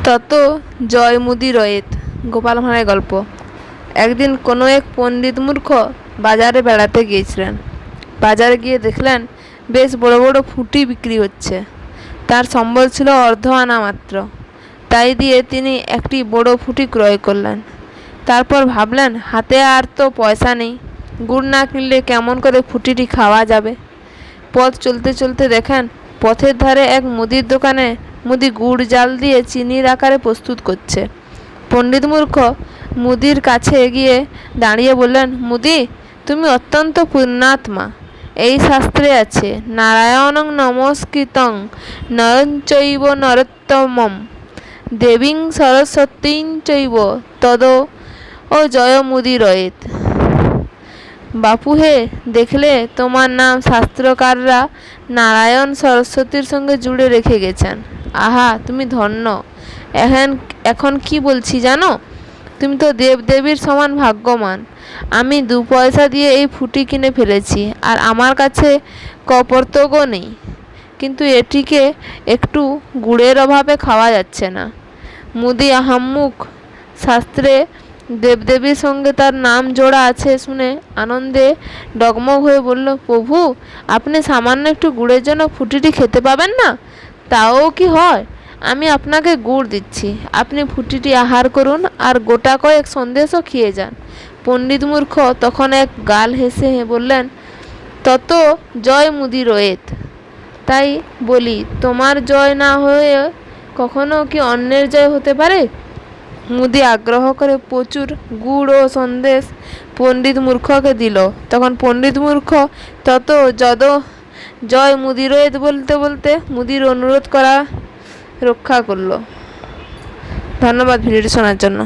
তত জয় মুদি রয়েত। গোপাল ভাঁড়ের গল্প। একদিন কোনো এক পণ্ডিত মূর্খ বাজারে বেড়াতে গিয়েছিলেন। বাজারে গিয়ে দেখলেন বেশ বড় বড় ফুটি বিক্রি হচ্ছে। তার সম্বল ছিল অর্ধ আনা মাত্র। তাই দিয়ে তিনি একটি বড় ফুটি ক্রয় করলেন। তারপর ভাবলেন, হাতে আর তো পয়সা নেই, গুড় না কিনলে কেমন করে ফুটিটি খাওয়া যাবে। পথ চলতে চলতে দেখেন পথের ধারে এক মুদির দোকানে মুদি গুড় জাল দিয়ে চিনির আকারে প্রস্তুত করছে। পণ্ডিত মূর্খ মুদির কাছে গিয়ে দাঁড়িয়ে বললেন, মুদি, তুমি অত্যন্ত পুণ্যাত্মা। এই শাস্ত্রে আছে, নারায়ণং নমস্কৃতং নরং চৈব নরোত্তমম দেবীং সরস্বতীং চৈব তদ ও জয় মুদি রয়েত। বাপু হে, দেখলে তোমার নাম শাস্ত্রকাররা নারায়ণ সরস্বতীর সঙ্গে জুড়ে রেখে গেছেন। আহা, তুমি ধন্য। এখন কি বলছি জানো? তুমি তো দেবদেবীর সমান ভাগ্যবান। আমি 2 পয়সা দিয়ে এই ফুটি কিনে ফেলেছি, আর আমার কাছে কপর্তকও নেই। কিন্তু এটিকে একটু গুড়ের অভাবে খাওয়া যাচ্ছে না। মুদি আহাম্মুক। শাস্ত্রে দেবদেবীর সঙ্গে তার নাম জোড়া আছে শুনে আনন্দে ডগমগ হয়ে বলল, প্রভু, আপনি সামান্য একটু গুড়ের জন্য ফুটিটি খেতে পাবেন না? তাও কি হয়? আমি আপনাকে গুড় দিচ্ছি, আপনি ফুটিটি আহার করুন আর গোটা কয়েক সন্দেশও খেয়ে যান। পণ্ডিত মূর্খ তখন এক গাল হেসে বললেন, তত জয় মুদি রয়েত। তাই বলি, তোমার জয় না হয়ে কখনো কি অন্যের জয় হতে পারে? মুদি আগ্রহ করে প্রচুর গুড় ও সন্দেশ পণ্ডিত মূর্খকে দিল। তখন পণ্ডিত মূর্খ তত জয় মুদি রয়েত বলতে বলতে মুদির অনুরোধ করা রক্ষা করলো। ধন্যবাদ ভিডিওটি শোনার জন্য।